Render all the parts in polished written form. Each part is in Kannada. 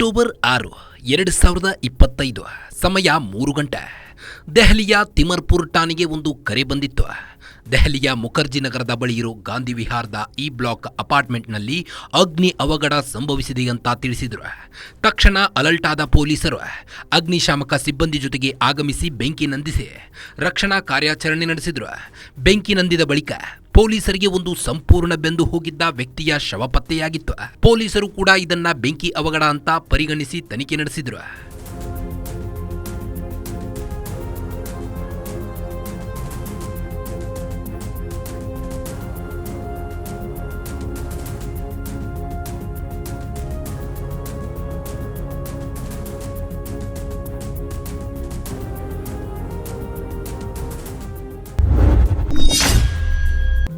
ಅಕ್ಟೋಬರ್ 6, 2025 ಸಮಯ 3 ಗಂಟೆ. ದೆಹಲಿಯ ತಿಮರ್ಪುರ್ ಠಾಣೆಗೆ ಒಂದು ಕರೆ ಬಂದಿತ್ತು. ದೆಹಲಿಯ ಮುಖರ್ಜಿ ನಗರದ ಬಳಿ ಇರೋ ಗಾಂಧಿ ವಿಹಾರದ ಈ ಬ್ಲಾಕ್ ಅಪಾರ್ಟ್ಮೆಂಟ್ನಲ್ಲಿ ಅಗ್ನಿ ಅವಘಡ ಸಂಭವಿಸಿದೆ ಅಂತ ತಿಳಿಸಿದ್ರು. ತಕ್ಷಣ ಅಲರ್ಟ್ ಆದ ಪೊಲೀಸರು ಅಗ್ನಿಶಾಮಕ ಸಿಬ್ಬಂದಿ ಜೊತೆಗೆ ಆಗಮಿಸಿ ಬೆಂಕಿ ನಂದಿಸಿ ರಕ್ಷಣಾ ಕಾರ್ಯಾಚರಣೆ ನಡೆಸಿದ್ರು. ಬೆಂಕಿ ನಂದಿದ ಬಳಿಕ ಪೊಲೀಸರಿಗೆ ಒಂದು ಸಂಪೂರ್ಣ ಬೆಂದು ಹೋಗಿದ್ದ ವ್ಯಕ್ತಿಯ ಶವ ಪತ್ತೆಯಾಗಿತ್ತು. ಪೊಲೀಸರು ಕೂಡ ಇದನ್ನ ಬೆಂಕಿ ಅವಘಡ ಅಂತ ಪರಿಗಣಿಸಿ ತನಿಖೆ ನಡೆಸಿದ್ರು.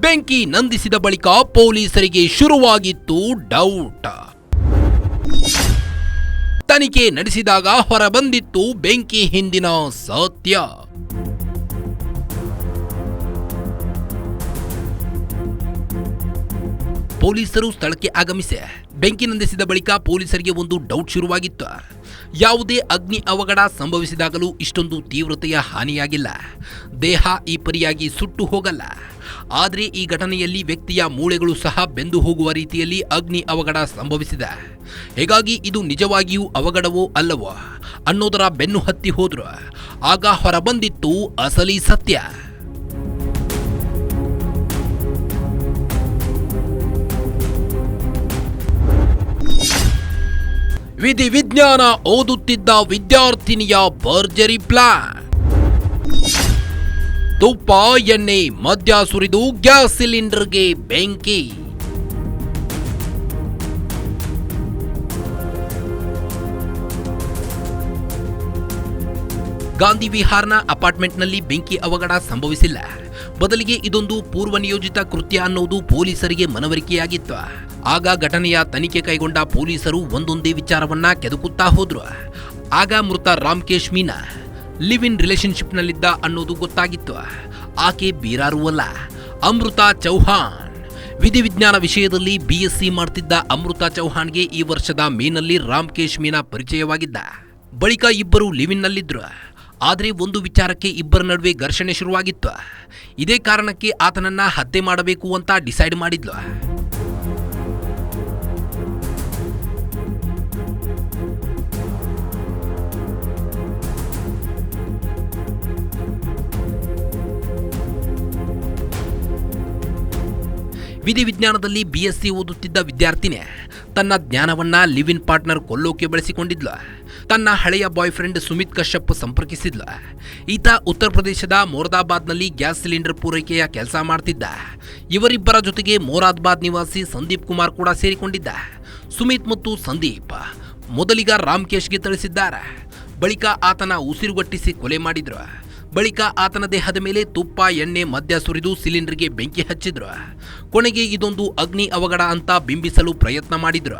ಬೆಂಕಿ ನಂದಿಸಿದ ಬಳಿಕ ಪೊಲೀಸರಿಗೆ ಶುರುವಾಗಿತ್ತು ಡೌಟ್. ತನಿಖೆ ನಡೆಸಿದಾಗ ಹೊರಬಂದಿತ್ತು ಬೆಂಕಿ ಹಿಂದಿನ ಸತ್ಯ. ಪೊಲೀಸರು ಸ್ಥಳಕ್ಕೆ ಆಗಮಿಸಿ ಬೆಂಕಿ ನಂದಿಸಿದ ಬಳಿಕ ಪೊಲೀಸರಿಗೆ ಒಂದು ಡೌಟ್ ಶುರುವಾಗಿತ್ತು. ಯಾವುದೇ ಅಗ್ನಿ ಅವಘಡ ಸಂಭವಿಸಿದಾಗಲೂ ಇಷ್ಟೊಂದು ತೀವ್ರತೆಯ ಹಾನಿಯಾಗಿಲ್ಲ. ದೇಹ ಈ ಪರಿಯಾಗಿ ಸುಟ್ಟು ಹೋಗಲ್ಲ. ಆದರೆ ಈ ಘಟನೆಯಲ್ಲಿ ವ್ಯಕ್ತಿಯ ಮೂಳೆಗಳು ಸಹ ಬೆಂದು ಹೋಗುವ ರೀತಿಯಲ್ಲಿ ಅಗ್ನಿ ಅವಘಡ ಸಂಭವಿಸಿದೆ. ಹೀಗಾಗಿ ಇದು ನಿಜವಾಗಿಯೂ ಅವಘಡವೋ ಅಲ್ಲವೋ ಅನ್ನೋದರ ಬೆನ್ನು ಹತ್ತಿ ಹೋದ್ರು. ಆಗ ಹೊರಬಂದಿತ್ತು ಅಸಲಿ ಸತ್ಯ. ವಿಧಿ ವಿಜ್ಞಾನ ಓದುತ್ತಿದ್ದ ವಿದ್ಯಾರ್ಥಿನಿಯ ಭರ್ಜರಿ ಪ್ಲಾನ್. ತುಪ್ಪ, ಎಣ್ಣೆ, ಮದ್ಯ ಸುರಿದು ಗ್ಯಾಸ್ ಸಿಲಿಂಡರ್ಗೆ ಬೆಂಕಿ. ಗಾಂಧಿ ವಿಹಾರ್ನ ಅಪಾರ್ಟ್ಮೆಂಟ್ನಲ್ಲಿ ಬೆಂಕಿ ಅವಘಡ ಸಂಭವಿಸಿಲ್ಲ. ಬದಲಿಗೆ ಇದೊಂದು ಪೂರ್ವ ನಿಯೋಜಿತ ಕೃತ್ಯ ಅನ್ನೋದು ಪೊಲೀಸರಿಗೆ ಮನವರಿಕೆಯಾಗಿತ್ತು. ಆಗ ಘಟನೆಯ ತನಿಖೆ ಕೈಗೊಂಡ ಪೊಲೀಸರು ಒಂದೊಂದೇ ವಿಚಾರವನ್ನ ಕೆದಕುತ್ತಾ ಹೋದ್ರು. ಆಗ ಮೃತ ರಾಮ್ಕೇಶ್ ಮೀನಾ ಲಿವ್ ಇನ್ ರಿಲೇಶನ್ಶಿಪ್ನಲ್ಲಿದ್ದ ಅನ್ನೋದು ಗೊತ್ತಾಗಿತ್ತು. ಆಕೆ ಬೇರಾರೂ ಅಲ್ಲ, ಅಮೃತಾ ಚೌಹಾಣ್. ವಿಧಿವಿಜ್ಞಾನ ವಿಷಯದಲ್ಲಿ BSc ಮಾಡ್ತಿದ್ದ ಅಮೃತಾ ಚೌಹಾಣ್ಗೆ ಈ ವರ್ಷದ ಮೇನಲ್ಲಿ ರಾಮ್ಕೇಶ್ ಮೀನಾ ಪರಿಚಯವಾಗಿದ್ದ. ಬಳಿಕ ಇಬ್ಬರು ಲಿವ್ ಇನ್ನಲ್ಲಿದ್ರು. ಆದರೆ ಒಂದು ವಿಚಾರಕ್ಕೆ ಇಬ್ಬರ ನಡುವೆ ಘರ್ಷಣೆ ಶುರುವಾಗಿತ್ತು. ಇದೇ ಕಾರಣಕ್ಕೆ ಆತನನ್ನ ಹತ್ಯೆ ಮಾಡಬೇಕು ಅಂತ ಡಿಸೈಡ್ ಮಾಡಿದ್ಲು. ವಿಧಿವಿಜ್ಞಾನದಲ್ಲಿ BSc ಓದುತ್ತಿದ್ದ ವಿದ್ಯಾರ್ಥಿನಿ ತನ್ನ ಜ್ಞಾನವನ್ನ ಲಿವ್ ಇನ್ ಪಾರ್ಟ್ನರ್ ಕೊಲ್ಲೋಕೆ ಬಳಸಿಕೊಂಡಿದ್ಲು. ತನ್ನ ಹಳೆಯ ಬಾಯ್ ಫ್ರೆಂಡ್ ಸುಮಿತ್ ಕಶ್ಯಪ್ ಸಂಪರ್ಕಿಸಿದ್ಲು. ಈತ ಉತ್ತರ ಪ್ರದೇಶದ ಮೊರಾದಾಬಾದ್ನಲ್ಲಿ ಗ್ಯಾಸ್ ಸಿಲಿಂಡರ್ ಪೂರೈಕೆಯ ಕೆಲಸ ಮಾಡ್ತಿದ್ದ. ಇವರಿಬ್ಬರ ಜೊತೆಗೆ ಮೊರಾದಾಬಾದ್ ನಿವಾಸಿ ಸಂದೀಪ್ ಕುಮಾರ್ ಕೂಡ ಸೇರಿಕೊಂಡಿದ್ದ. ಸುಮಿತ್ ಮತ್ತು ಸಂದೀಪ್ ಮೊದಲಿಗ ರಾಮ್ಕೇಶ್ಗೆ ತಿಳಿಸಿದ್ದಾರೆ. ಬಳಿಕ ಆತನ ಉಸಿರುಗಟ್ಟಿಸಿ ಕೊಲೆ ಮಾಡಿದ್ರು. ಬಳಿಕ ಆತನ ದೇಹದ ಮೇಲೆ ತುಪ್ಪ, ಎಣ್ಣೆ, ಮದ್ಯ ಸುರಿದು ಸಿಲಿಂಡರ್ಗೆ ಬೆಂಕಿ ಹಚ್ಚಿದ್ರು. ಕೊನೆಗೆ ಇದೊಂದು ಅಗ್ನಿ ಅವಘಡ ಅಂತ ಬಿಂಬಿಸಲು ಪ್ರಯತ್ನ ಮಾಡಿದ್ರು.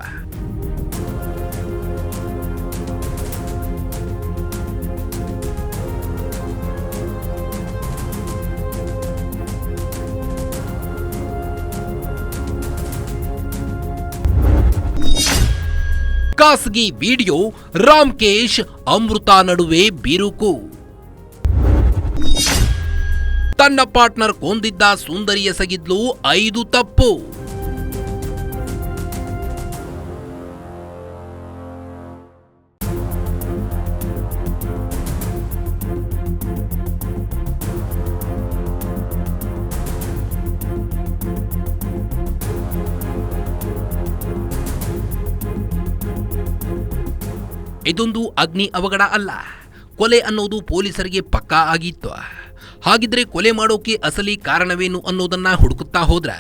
ಖಾಸಗಿ ವಿಡಿಯೋ, ರಾಮ್ಕೇಶ್ ಅಮೃತಾ ನಡುವೆ ಬಿರುಕು. ತನ್ನ ಪಾರ್ಟ್ನರ್ ಕೊಂದಿದ್ದ ಸುಂದರಿ ಎಸಗಿದ್ಲು 5 ತಪ್ಪು. ಇದೊಂದು ಅಗ್ನಿ ಅವಘಡ ಅಲ್ಲ, ಕೊಲೆ ಅನ್ನೋದು ಪೊಲೀಸರಿಗೆ ಪಕ್ಕಾ ಆಗಿತ್ತು. ಹಾಗಿದ್ರೆ ಕೊಲೆ ಮಾಡೋಕೆ ಅಸಲಿ ಕಾರಣವೇನು ಅನ್ನೋದನ್ನ ಹುಡುಕುತ್ತಾ ಹೋದ್ರೆ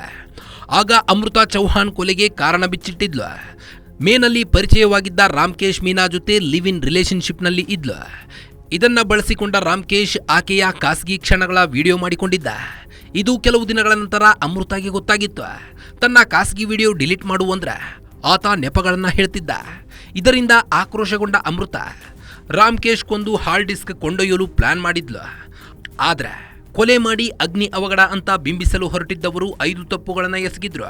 ಆಗ ಅಮೃತಾ ಚೌಹಾಣ್ ಕೊಲೆಗೆ ಕಾರಣ ಬಿಚ್ಚಿಟ್ಟಿದ್ಲು. ಮೇನಲ್ಲಿ ಪರಿಚಯವಾಗಿದ್ದ ರಾಮ್ಕೇಶ್ ಮೀನಾ ಜೊತೆ ಲಿವ್ ಇನ್ ರಿಲೇಶನ್ಶಿಪ್ನಲ್ಲಿ ಇದ್ಲು. ಇದನ್ನ ಬಳಸಿಕೊಂಡ ರಾಮ್ಕೇಶ್ ಆಕೆಯ ಖಾಸಗಿ ಕ್ಷಣಗಳ ವಿಡಿಯೋ ಮಾಡಿಕೊಂಡಿದ್ದ. ಇದು ಕೆಲವು ದಿನಗಳ ನಂತರ ಅಮೃತಾಗೆ ಗೊತ್ತಾಗಿತ್ತು. ತನ್ನ ಖಾಸಗಿ ವಿಡಿಯೋ ಡಿಲೀಟ್ ಮಾಡುವಂದ್ರೆ ಆತ ನೆಪಗಳನ್ನ ಹೇಳ್ತಿದ್ದ. ಇದರಿಂದ ಆಕ್ರೋಶಗೊಂಡ ಅಮೃತಾ ರಾಮ್ಕೇಶ್ ಕೊಂದು ಹಾರ್ಡ್ ಡಿಸ್ಕ್ ಕೊಂಡೊಯ್ಯಲು ಪ್ಲಾನ್ ಮಾಡಿದ್ಲು. ಆದ್ರೆ ಕೊಲೆ ಮಾಡಿ ಅಗ್ನಿ ಅವಘಡ ಅಂತ ಬಿಂಬಿಸಲು ಹೊರಟಿದ್ದವರು 5 ತಪ್ಪುಗಳನ್ನು ಎಸಗಿದ್ರು.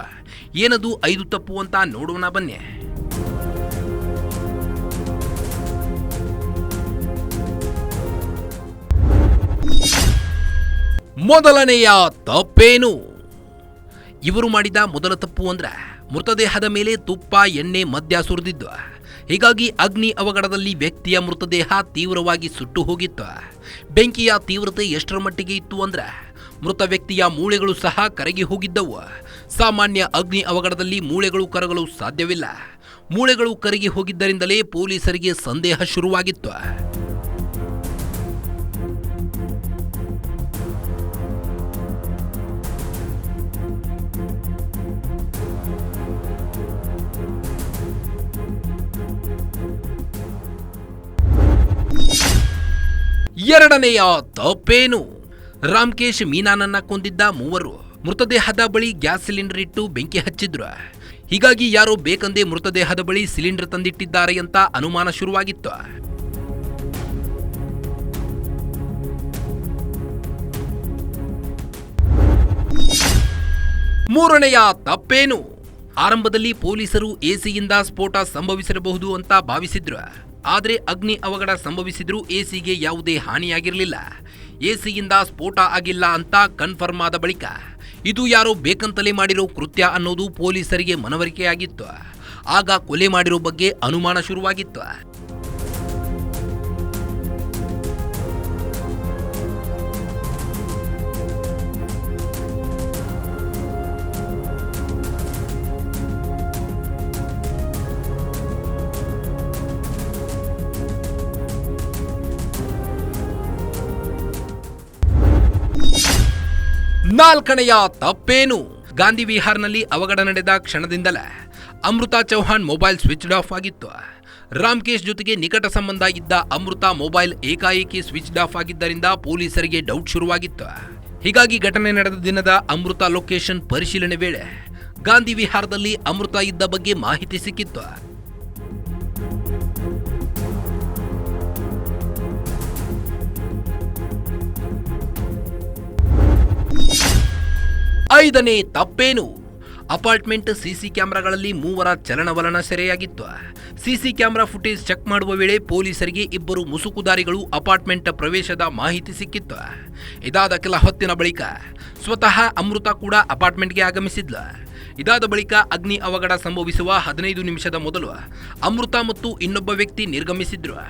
ಏನದು 5 ತಪ್ಪು ಅಂತ ನೋಡೋಣ ಬನ್ನಿ. ಮೊದಲನೆಯ ತಪ್ಪೇನು? ಇವರು ಮಾಡಿದ ಮೊದಲ ತಪ್ಪು ಅಂದ್ರೆ ಮೃತದೇಹದ ಮೇಲೆ ತುಪ್ಪ, ಎಣ್ಣೆ, ಮದ್ಯ ಸುರಿದಿದ್ದು. ಹೀಗಾಗಿ ಅಗ್ನಿ ಅವಘಡದಲ್ಲಿ ವ್ಯಕ್ತಿಯ ಮೃತದೇಹ ತೀವ್ರವಾಗಿ ಸುಟ್ಟು ಹೋಗಿತ್ತು. ಬೆಂಕಿಯ ತೀವ್ರತೆ ಎಷ್ಟರ ಮಟ್ಟಿಗೆ ಇತ್ತು ಅಂದ್ರೆ ಮೃತ ವ್ಯಕ್ತಿಯ ಮೂಳೆಗಳು ಸಹ ಕರಗಿ ಹೋಗಿದ್ದವು. ಸಾಮಾನ್ಯ ಅಗ್ನಿ ಅವಘಡದಲ್ಲಿ ಮೂಳೆಗಳು ಕರಗಲು ಸಾಧ್ಯವಿಲ್ಲ. ಮೂಳೆಗಳು ಕರಗಿ ಹೋಗಿದ್ದರಿಂದಲೇ ಪೊಲೀಸರಿಗೆ ಸಂದೇಹ ಶುರುವಾಗಿತ್ತು. ಎರಡನೆಯ ತಪ್ಪೇನು? ರಾಮ್ಕೇಶ್ ಮೀನಾನನ್ನ ಕೊಂದಿದ್ದ ಮೂವರು ಮೃತದೇಹದ ಬಳಿ ಗ್ಯಾಸ್ ಸಿಲಿಂಡರ್ ಇಟ್ಟು ಬೆಂಕಿ ಹಚ್ಚಿದ್ರು. ಹೀಗಾಗಿ ಯಾರೋ ಬೇಕಂದೇ ಮೃತದೇಹದ ಬಳಿ ಸಿಲಿಂಡರ್ ತಂದಿಟ್ಟಿದ್ದಾರೆ ಅಂತ ಅನುಮಾನ ಶುರುವಾಗಿತ್ತು. ಮೂರನೆಯ ತಪ್ಪೇನು? ಆರಂಭದಲ್ಲಿ ಪೊಲೀಸರು ಎಸಿಯಿಂದ ಸ್ಫೋಟ ಸಂಭವಿಸಿರಬಹುದು ಅಂತ ಭಾವಿಸಿದ್ರು. ಆದರೆ ಅಗ್ನಿ ಅವಘಡ ಸಂಭವಿಸಿದ್ರೂ ಎಸಿಗೆ ಯಾವುದೇ ಹಾನಿಯಾಗಿರಲಿಲ್ಲ. ಎಸಿಯಿಂದ ಸ್ಫೋಟ ಆಗಿಲ್ಲ ಅಂತ ಕನ್ಫರ್ಮ್ ಆದ ಬಳಿಕ ಇದು ಯಾರೋ ಬೇಕಂತಲೇ ಮಾಡಿರೋ ಕೃತ್ಯ ಅನ್ನೋದು ಪೊಲೀಸರಿಗೆ ಮನವರಿಕೆಯಾಗಿತ್ತು. ಆಗ ಕೊಲೆ ಮಾಡಿರೋ ಬಗ್ಗೆ ಅನುಮಾನ ಶುರುವಾಗಿತ್ತು. ನಾಲ್ಕನೆಯ ತಪ್ಪೇನು? ಗಾಂಧಿ ವಿಹಾರ್ನಲ್ಲಿ ಅವಘಡ ನಡೆದ ಕ್ಷಣದಿಂದಲೇ Amrita Chauhan mobile switch off ಆಗಿತ್ತು. ರಾಮ್ಕೇಶ್ ಜೊತೆಗೆ ನಿಕಟ ಸಂಬಂಧ ಇದ್ದ ಅಮೃತಾ ಮೊಬೈಲ್ ಏಕಾಏಕಿ ಸ್ವಿಚ್ ಆಫ್ ಆಗಿದ್ದರಿಂದ ಪೊಲೀಸರಿಗೆ ಡೌಟ್ ಶುರುವಾಗಿತ್ತು. ಹೀಗಾಗಿ ಘಟನೆ ನಡೆದ ದಿನದ ಅಮೃತಾ ಲೊಕೇಶನ್ ಪರಿಶೀಲನೆ ವೇಳೆ ಗಾಂಧಿ ವಿಹಾರದಲ್ಲಿ ಅಮೃತಾ ಇದ್ದ ಬಗ್ಗೆ ಮಾಹಿತಿ ಸಿಕ್ಕಿತ್ತು. ಐದನೇ ತಪ್ಪೇನು? ಅಪಾರ್ಟ್ಮೆಂಟ್ ಸಿಸಿ ಕ್ಯಾಮೆರಾಗಳಲ್ಲಿ ಮೂವರ ಚಲನವಲನ ಸೆರೆಯಾಗಿತ್ತು. ಸಿಸಿ ಕ್ಯಾಮೆರಾ ಫುಟೇಜ್ ಚೆಕ್ ಮಾಡುವ ವೇಳೆ ಪೊಲೀಸರಿಗೆ ಇಬ್ಬರು ಮುಸುಕುದಾರಿಗಳು ಅಪಾರ್ಟ್ಮೆಂಟ್ ಪ್ರವೇಶದ ಮಾಹಿತಿ ಸಿಕ್ಕಿತ್ತು. ಇದಾದ ಕೆಲ ಹೊತ್ತಿನ ಬಳಿಕ ಸ್ವತಃ ಅಮೃತಾ ಕೂಡ ಅಪಾರ್ಟ್ಮೆಂಟ್ಗೆ ಆಗಮಿಸಿದ್ಲು. ಇದಾದ ಬಳಿಕ ಅಗ್ನಿ ಅವಘಡ ಸಂಭವಿಸುವ 15 ನಿಮಿಷದ ಮೊದಲು ಅಮೃತಾ ಮತ್ತು ಇನ್ನೊಬ್ಬ ವ್ಯಕ್ತಿ ನಿರ್ಗಮಿಸಿದ್ರು.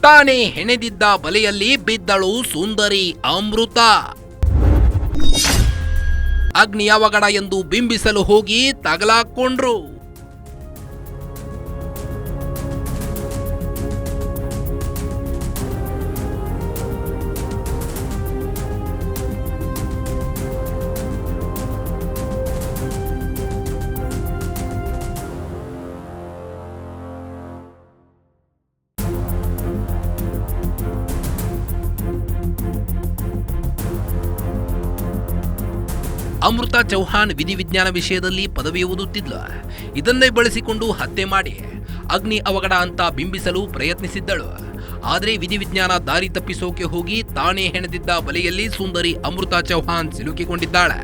ತಾನೇ ಹೆಣೆದಿದ್ದ ಬಲೆಯಲ್ಲಿ ಬಿದ್ದಳು ಸುಂದರಿ ಅಮೃತಾ. ಅಗ್ನಿ ಅವಘಡ ಎಂದು ಬಿಂಬಿಸಲು ಹೋಗಿ ತಗಲಾಕೊಂಡ್ರು. ಅಮೃತಾ ಚೌಹಾಣ್ ವಿಧಿವಿಜ್ಞಾನ ವಿಷಯದಲ್ಲಿ ಪದವಿ ಓದುತ್ತಿದ್ಲು. ಇದನ್ನೇ ಬಳಸಿಕೊಂಡು ಹತ್ಯೆ ಮಾಡಿ ಅಗ್ನಿ ಅವಘಡ ಅಂತ ಬಿಂಬಿಸಲು ಪ್ರಯತ್ನಿಸಿದ್ದಳು. ಆದರೆ ವಿಧಿವಿಜ್ಞಾನ ದಾರಿ ತಪ್ಪಿಸೋಕೆ ಹೋಗಿ ತಾನೇ ಹೆಣೆದಿದ್ದ ಬಲೆಯಲ್ಲಿ ಸುಂದರಿ ಅಮೃತಾ ಚೌಹಾಣ್ ಸಿಲುಕಿಕೊಂಡಿದ್ದಾಳೆ.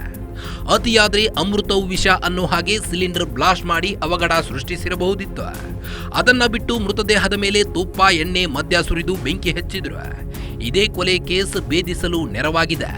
ಅತಿಯಾದ್ರೆ ಅಮೃತವು ವಿಷ ಅನ್ನೋ ಹಾಗೆ ಸಿಲಿಂಡರ್ ಬ್ಲಾಸ್ಟ್ ಮಾಡಿ ಅವಘಡ ಸೃಷ್ಟಿಸಿರಬಹುದಿತ್ತು. ಅದನ್ನ ಬಿಟ್ಟು ಮೃತದೇಹದ ಮೇಲೆ ತುಪ್ಪ, ಎಣ್ಣೆ, ಮದ್ಯ ಸುರಿದು ಬೆಂಕಿ ಹಚ್ಚಿದ್ರು. ಇದೇ ಕೊಲೆ ಕೇಸ್ ಭೇದಿಸಲು ನೆರವಾಗಿದೆ.